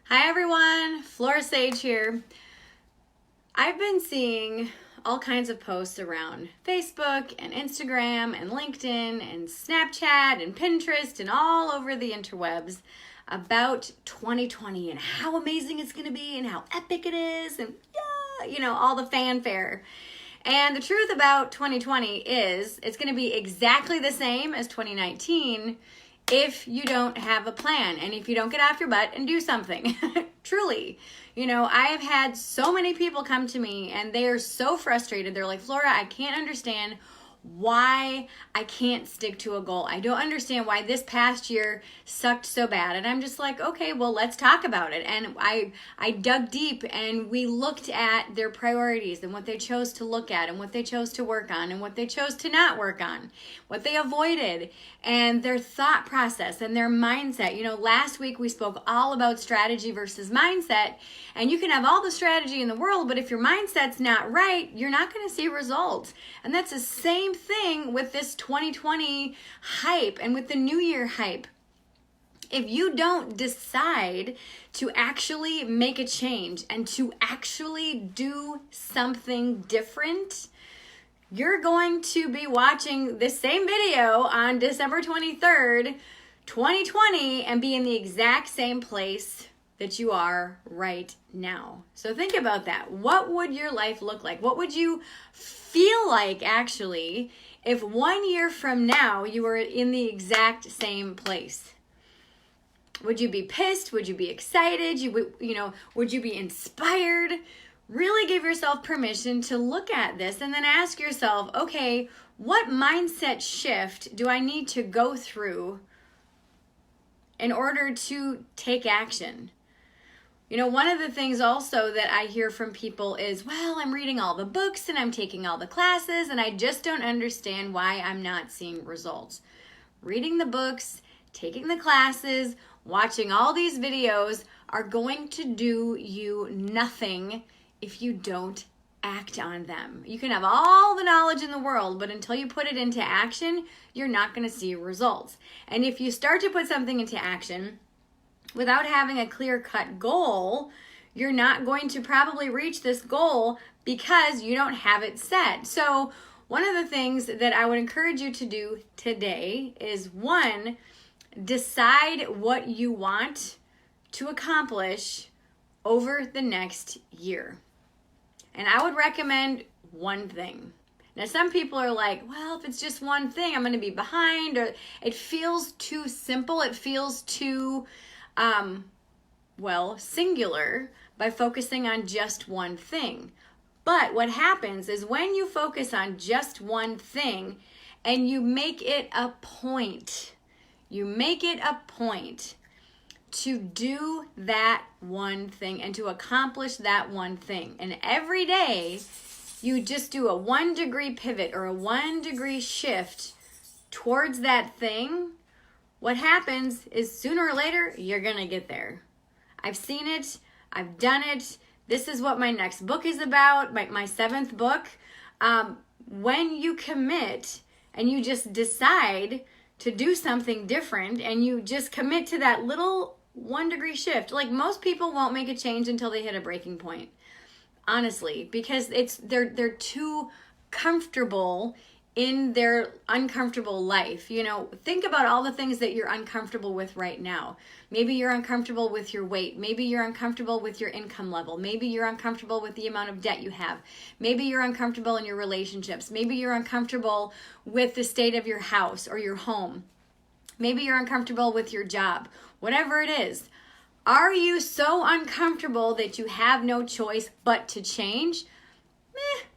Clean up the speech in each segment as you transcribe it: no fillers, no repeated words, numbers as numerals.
Hi everyone, Flora Sage here. I've been seeing all kinds of posts around Facebook and Instagram and LinkedIn and Snapchat and Pinterest and all over the interwebs about 2020 and how amazing it's going to be and how epic it is and all the fanfare. And the truth about 2020 is it's going to be exactly the same as 2019 if you don't have a plan and if you don't get off your butt and do something. Truly. I have had so many people come to me and they are so frustrated. They're like, Flora, I can't understand why I can't stick to a goal. I don't understand why this past year sucked so bad. And I'm just like, okay, well, let's talk about it. And I dug deep and we looked at their priorities and what they chose to look at and what they chose to work on and what they chose to not work on, what they avoided, and their thought process and their mindset. Last week we spoke all about strategy versus mindset, and you can have all the strategy in the world, but if your mindset's not right, you're not going to see results. And that's the same thing with this 2020 hype and with the New Year hype. If you don't decide to actually make a change and to actually do something different, you're going to be watching this same video on December 23rd, 2020, and be in the exact same place that you are right now. So think about that. What would your life look like? What would you feel like actually if 1 year from now you were in the exact same place? Would you be pissed? Would you be excited? Would you be inspired? Really give yourself permission to look at this and then ask yourself, okay, what mindset shift do I need to go through in order to take action? One of the things also that I hear from people is, well, I'm reading all the books and I'm taking all the classes and I just don't understand why I'm not seeing results. Reading the books, taking the classes, watching all these videos are going to do you nothing if you don't act on them. You can have all the knowledge in the world, but until you put it into action, you're not going to see results. And if you start to put something into action without having a clear-cut goal, you're not going to probably reach this goal because you don't have it set. So one of the things that I would encourage you to do today is, one, decide what you want to accomplish over the next year. And I would recommend one thing. Now, some people are like, well, if it's just one thing, I'm going to be behind, or it feels too simple. It feels too, singular by focusing on just one thing. But what happens is when you focus on just one thing and you make it a point, to do that one thing and to accomplish that one thing. And every day you just do a 1 degree pivot or a 1 degree shift towards that thing. What happens is sooner or later, you're going to get there. I've seen it. I've done it. This is what my next book is about, my 7th book. When you commit and you just decide to do something different and you just commit to that little 1 degree shift. Like, most people won't make a change until they hit a breaking point, honestly, because they're too comfortable in their uncomfortable life. Think about all the things that you're uncomfortable with right now. Maybe you're uncomfortable with your weight. Maybe you're uncomfortable with your income level. Maybe you're uncomfortable with the amount of debt you have. Maybe you're uncomfortable in your relationships. Maybe you're uncomfortable with the state of your house or your home. Maybe you're uncomfortable with your job. Whatever it is. Are you so uncomfortable that you have no choice but to change?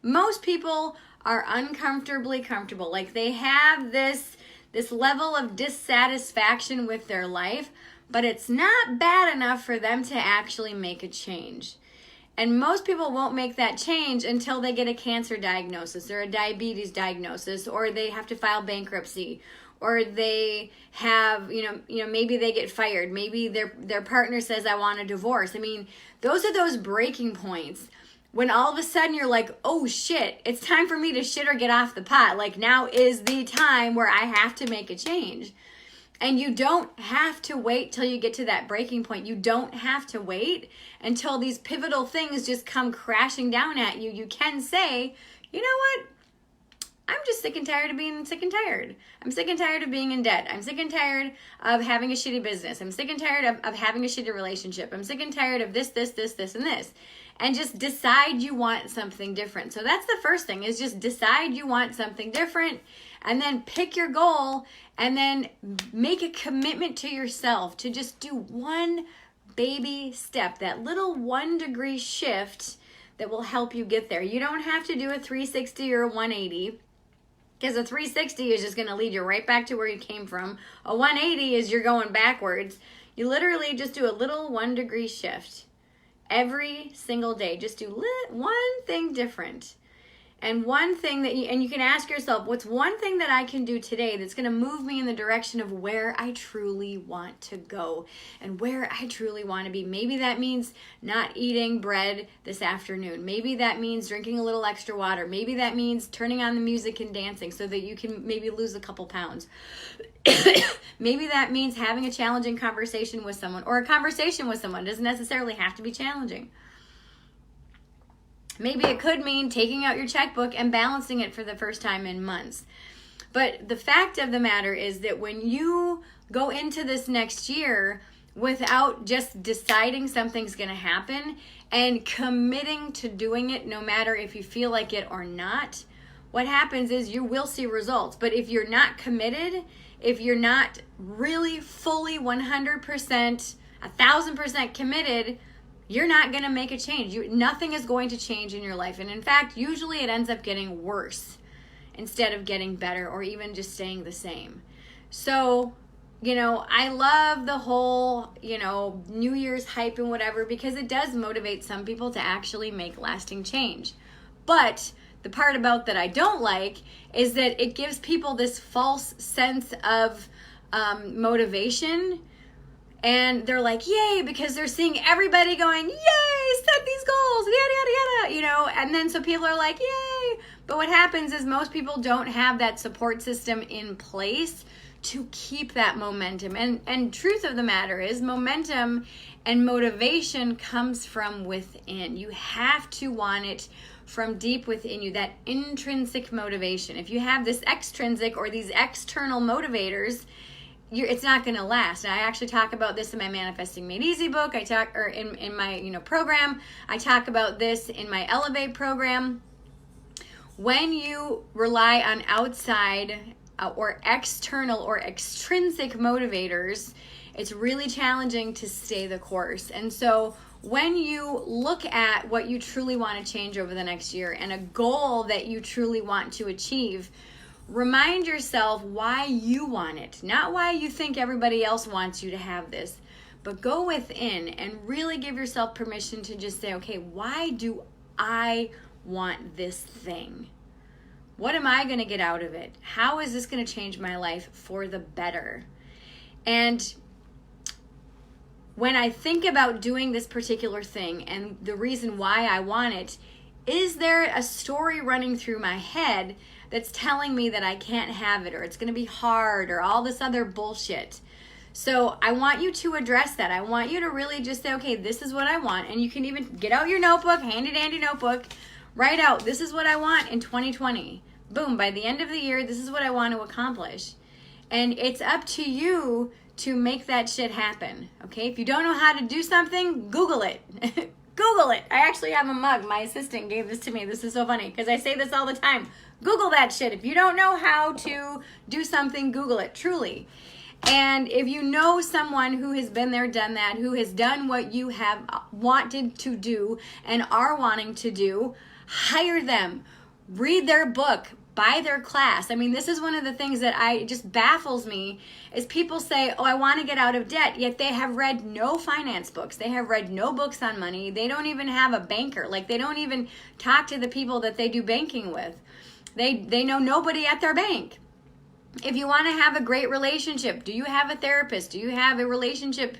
Most people are uncomfortably comfortable. Like, they have this level of dissatisfaction with their life, but it's not bad enough for them to actually make a change. And most people won't make that change until they get a cancer diagnosis or a diabetes diagnosis, or they have to file bankruptcy, or they have, maybe they get fired. Maybe their partner says, I want a divorce. I mean, those are those breaking points when all of a sudden you're like, oh shit, it's time for me to shit or get off the pot. Like, now is the time where I have to make a change. And you don't have to wait till you get to that breaking point. You don't have to wait until these pivotal things just come crashing down at you. You can say, you know what? I'm just sick and tired of being sick and tired. I'm sick and tired of being in debt. I'm sick and tired of having a shitty business. I'm sick and tired of having a shitty relationship. I'm sick and tired of this, and this. And just decide you want something different. So that's the first thing, is just decide you want something different, and then pick your goal, and then make a commitment to yourself to just do one baby step, that little 1 degree shift that will help you get there. You don't have to do a 360 or a 180. Because a 360 is just going to lead you right back to where you came from. A 180 is you're going backwards. You literally just do a little 1 degree shift every single day. Just do one thing different. And one thing that you can ask yourself, what's one thing that I can do today that's going to move me in the direction of where I truly want to go and where I truly want to be? Maybe that means not eating bread this afternoon. Maybe that means drinking a little extra water. Maybe that means turning on the music and dancing so that you can maybe lose a couple pounds. Maybe that means having a challenging conversation with someone, or a conversation with someone. It doesn't necessarily have to be challenging. Maybe it could mean taking out your checkbook and balancing it for the first time in months. But the fact of the matter is that when you go into this next year without just deciding something's going to happen and committing to doing it, no matter if you feel like it or not, what happens is you will see results. But if you're not committed, if you're not really fully 100%, 1,000% committed, you're not going to make a change. Nothing is going to change in your life. And in fact, usually it ends up getting worse instead of getting better, or even just staying the same. So, I love the whole, New Year's hype and whatever, because it does motivate some people to actually make lasting change. But the part about that I don't like is that it gives people this false sense of motivation. And they're like, yay, because they're seeing everybody going, yay, set these goals, yada, yada, yada, and then so people are like, yay. But what happens is most people don't have that support system in place to keep that momentum. And truth of the matter is, momentum and motivation comes from within. You have to want it from deep within you, that intrinsic motivation. If you have this extrinsic or these external motivators, it's not going to last. And I actually talk about this in my Manifesting Made Easy book. In my program. I talk about this in my Elevate program. When you rely on outside or external or extrinsic motivators, it's really challenging to stay the course. And so when you look at what you truly want to change over the next year and a goal that you truly want to achieve, remind yourself why you want it, not why you think everybody else wants you to have this, but go within and really give yourself permission to just say, okay, why do I want this thing? What am I going to get out of it? How is this going to change my life for the better? And when I think about doing this particular thing and the reason why I want it, is there a story running through my head that's telling me that I can't have it, or it's going to be hard, or all this other bullshit? So I want you to address that. I want you to really just say, okay, this is what I want. And you can even get out your notebook, handy dandy notebook, write out, this is what I want in 2020. Boom, by the end of the year, this is what I want to accomplish. And it's up to you to make that shit happen, okay? If you don't know how to do something, Google it. Google it. I actually have a mug. My assistant gave this to me. This is so funny because I say this all the time. Google that shit. If you don't know how to do something, Google it, truly. And if you know someone who has been there, done that, who has done what you have wanted to do and are wanting to do, hire them. Read their book. Buy their class. I mean, this is one of the things that just baffles me is people say, oh, I want to get out of debt, yet they have read no finance books. They have read no books on money. They don't even have a banker. Like, they don't even talk to the people that they do banking with. They know nobody at their bank. If you want to have a great relationship, do you have a therapist? Do you have a relationship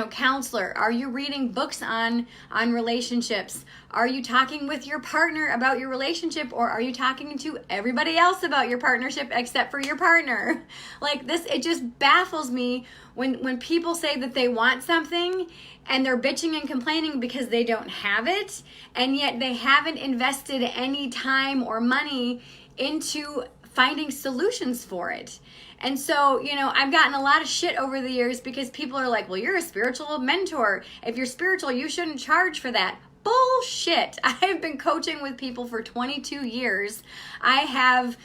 counselor? Are you reading books on relationships? Are you talking with your partner about your relationship, or are you talking to everybody else about your partnership except for your partner? Like this, it just baffles me when people say that they want something and they're bitching and complaining because they don't have it, and yet they haven't invested any time or money into finding solutions for it. And so, I've gotten a lot of shit over the years because people are like, well, you're a spiritual mentor. If you're spiritual, you shouldn't charge for that. Bullshit. I've been coaching with people for 22 years. I have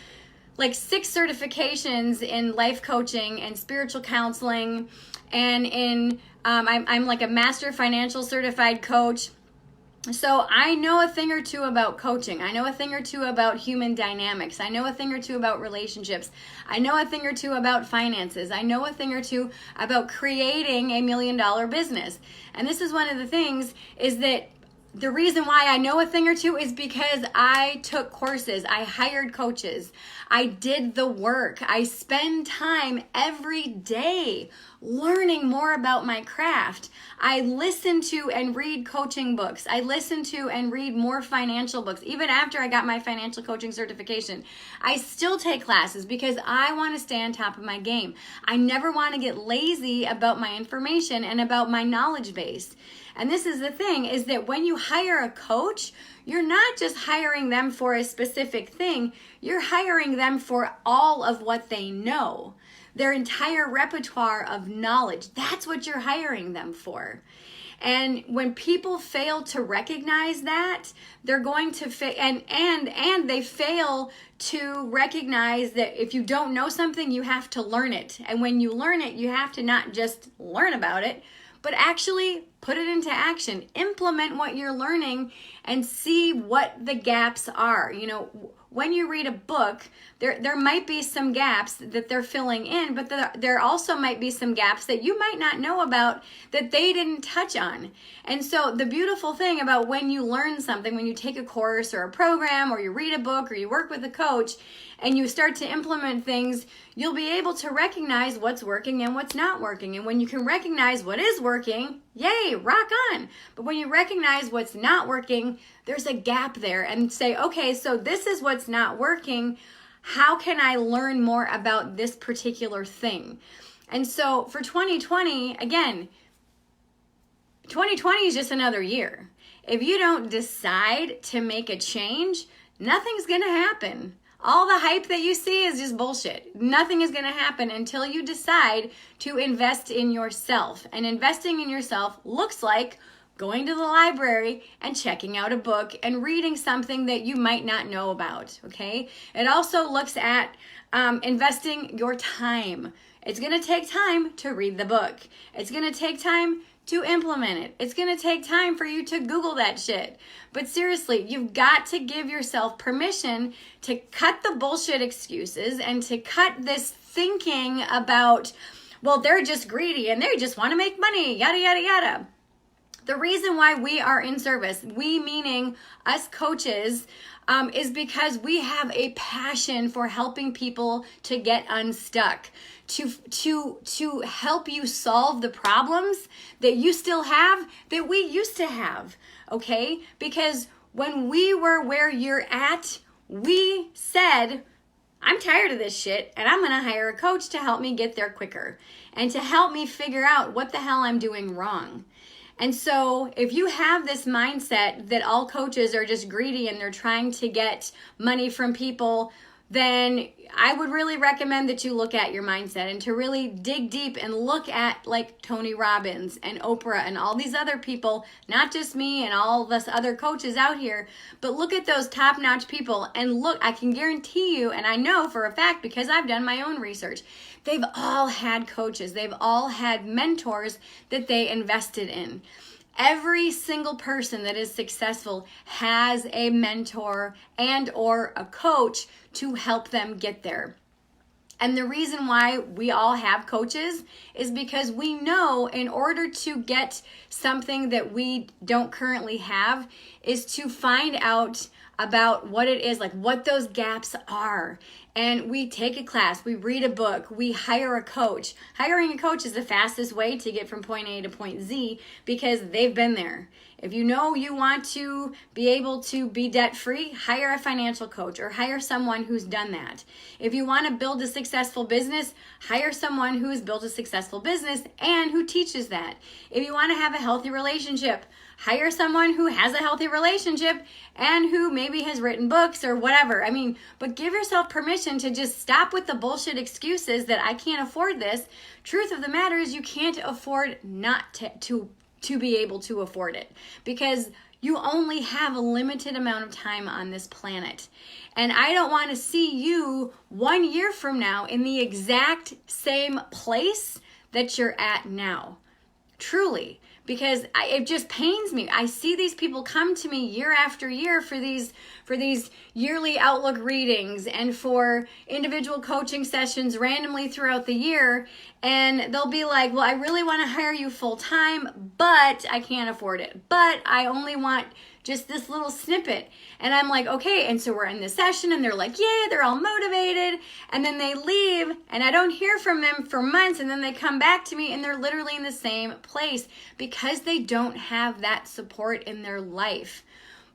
like 6 certifications in life coaching and spiritual counseling, and I'm like a master financial certified coach. So I know a thing or two about coaching. I know a thing or two about human dynamics. I know a thing or two about relationships. I know a thing or two about finances. I know a thing or two about creating a $1 million business. And this is one of the things, is that the reason why I know a thing or two is because I took courses, I hired coaches, I did the work, I spend time every day learning more about my craft. I listen to and read coaching books. I listen to and read more financial books. Even after I got my financial coaching certification, I still take classes because I want to stay on top of my game. I never want to get lazy about my information and about my knowledge base. And this is the thing, is that when you hire a coach, you're not just hiring them for a specific thing, you're hiring them for all of what they know. Their entire repertoire of knowledge. That's what you're hiring them for. And when people fail to recognize that, they're going to and they fail to recognize that if you don't know something, you have to learn it. And when you learn it, you have to not just learn about it, but actually put it into action. Implement what you're learning and see what the gaps are. When you read a book, there might be some gaps that they're filling in, but there also might be some gaps that you might not know about that they didn't touch on. And so the beautiful thing about when you learn something, when you take a course or a program, or you read a book, or you work with a coach, and you start to implement things, you'll be able to recognize what's working and what's not working. And when you can recognize what is working, yay, rock on. But when you recognize what's not working, there's a gap there, and say, okay, so this is what's not working. How can I learn more about this particular thing? And so for 2020, again, 2020 is just another year. If you don't decide to make a change, nothing's going to happen. All the hype that you see is just bullshit. Nothing is going to happen until you decide to invest in yourself. And investing in yourself looks like going to the library and checking out a book and reading something that you might not know about, okay? It also looks at investing your time. It's going to take time to read the book. It's going to take time to implement it. It's going to take time for you to Google that shit. But seriously, you've got to give yourself permission to cut the bullshit excuses and to cut this thinking about, well, they're just greedy and they just want to make money, yada, yada, yada. The reason why we are in service, we meaning us coaches, is because we have a passion for helping people to get unstuck, to help you solve the problems that you still have that we used to have, okay? Because when we were where you're at, we said, I'm tired of this shit, and I'm going to hire a coach to help me get there quicker and to help me figure out what the hell I'm doing wrong. And so if you have this mindset that all coaches are just greedy and they're trying to get money from people, then I would really recommend that you look at your mindset and to really dig deep and look at like Tony Robbins and Oprah and all these other people, not just me and all of us other coaches out here, but look at those top-notch people and look, I can guarantee you, and I know for a fact because I've done my own research, they've all had coaches, they've all had mentors that they invested in. Every single person that is successful has a mentor and or a coach to help them get there. And the reason why we all have coaches is because we know in order to get something that we don't currently have is to find out about what it is, like what those gaps are. And we take a class, we read a book, we hire a coach. Hiring a coach is the fastest way to get from point A to point Z because they've been there. If you know you want to be able to be debt-free, hire a financial coach or hire someone who's done that. If you want to build a successful business, hire someone who has built a successful business and who teaches that. If you want to have a healthy relationship, hire someone who has a healthy relationship and who maybe has written books or whatever. I mean, but give yourself permission to just stop with the bullshit excuses that I can't afford this. Truth of the matter is you can't afford not to be able to afford it because you only have a limited amount of time on this planet. And I don't want to see you 1 year from now in the exact same place that you're at now. Truly. Because it just pains me. I see these people come to me year after year for these yearly Outlook readings and for individual coaching sessions randomly throughout the year. And they'll be like, well, I really want to hire you full time, but I can't afford it. But I only want just this little snippet. And I'm like, okay. And so we're in this session and they're like, yeah, they're all motivated. And then they leave and I don't hear from them for months. And then they come back to me and they're literally in the same place because they don't have that support in their life.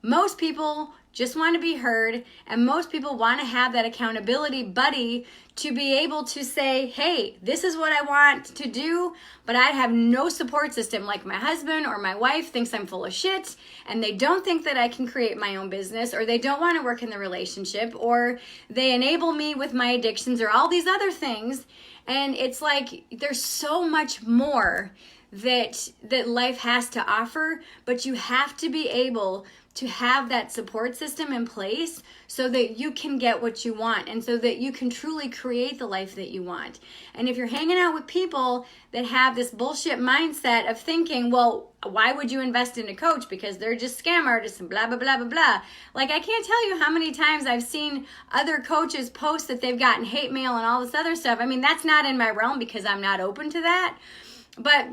Most people just want to be heard, and most people want to have that accountability buddy to be able to say, hey, this is what I want to do, but I have no support system. Like my husband or my wife thinks I'm full of shit, and they don't think that I can create my own business, or they don't want to work in the relationship, or they enable me with my addictions, or all these other things. And it's like there's so much more that life has to offer, but you have to be able to have that support system in place so that you can get what you want and so that you can truly create the life that you want. And if you're hanging out with people that have this bullshit mindset of thinking, well, why would you invest in a coach? Because they're just scam artists and blah, blah, blah, blah, blah. Like, I can't tell you how many times I've seen other coaches post that they've gotten hate mail and all this other stuff. I mean, that's not in my realm because I'm not open to that. But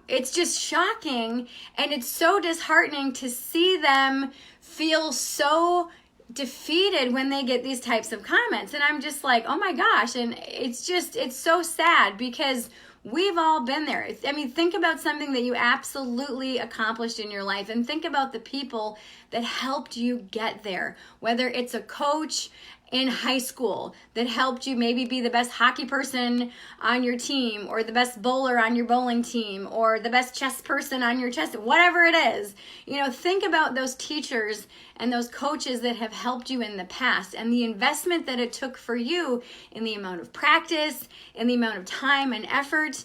it's just shocking, and it's so disheartening to see them feel so defeated when they get these types of comments. And I'm just like, oh my gosh. And it's so sad because we've all been there. I mean, think about something that you absolutely accomplished in your life and think about the people that helped you get there, whether it's a coach in high school that helped you maybe be the best hockey person on your team, or the best bowler on your bowling team, or the best chess person on your chess, whatever it is. You know, think about those teachers and those coaches that have helped you in the past and the investment that it took for you in the amount of practice, in the amount of time and effort.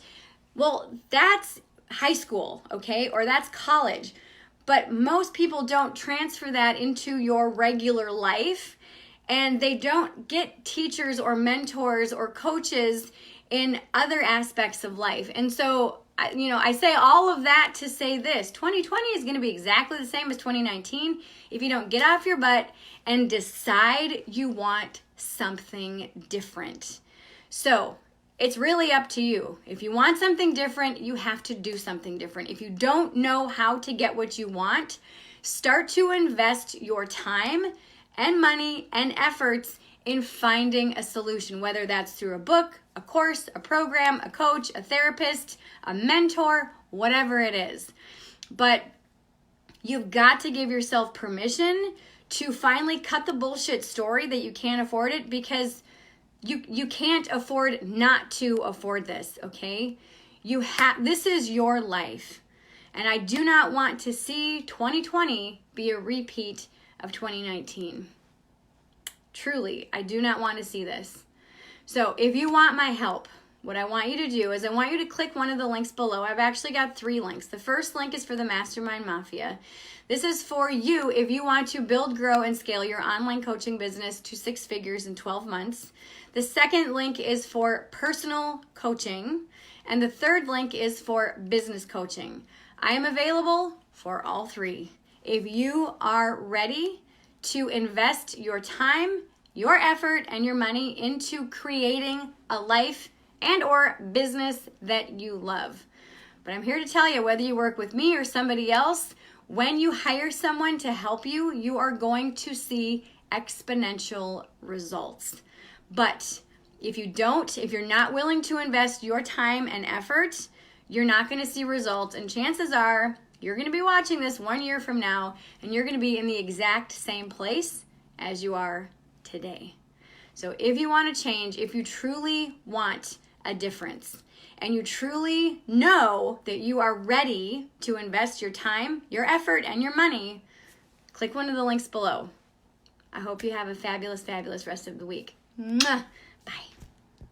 Well, that's high school, okay? Or that's college. But most people don't transfer that into your regular life. And they don't get teachers or mentors or coaches in other aspects of life. And so, I say all of that to say this. 2020 is going to be exactly the same as 2019 if you don't get off your butt and decide you want something different. So, it's really up to you. If you want something different, you have to do something different. If you don't know how to get what you want, start to invest your time and money and efforts in finding a solution, whether that's through a book, a course, a program, a coach, a therapist, a mentor, whatever it is. But you've got to give yourself permission to finally cut the bullshit story that you can't afford it, because you can't afford not to afford this, okay? This is your life. And I do not want to see 2020 be a repeat of 2019. Truly, I do not want to see this. So if you want my help, what I want you to do is I want you to click one of the links below. I've actually got 3 links. The first link is for the Mastermind Mafia. This is for you if you want to build, grow, and scale your online coaching business to 6 figures in 12 months. The second link is for personal coaching. And the third link is for business coaching. I am available for all 3. If you are ready to invest your time, your effort, and your money into creating a life and or business that you love. But I'm here to tell you, whether you work with me or somebody else, when you hire someone to help you, you are going to see exponential results. But if you're not willing to invest your time and effort, you're not going to see results. And chances are you're going to be watching this 1 year from now, and you're going to be in the exact same place as you are today. So if you want to change, if you truly want a difference, and you truly know that you are ready to invest your time, your effort, and your money, click one of the links below. I hope you have a fabulous, fabulous rest of the week. Mwah. Bye.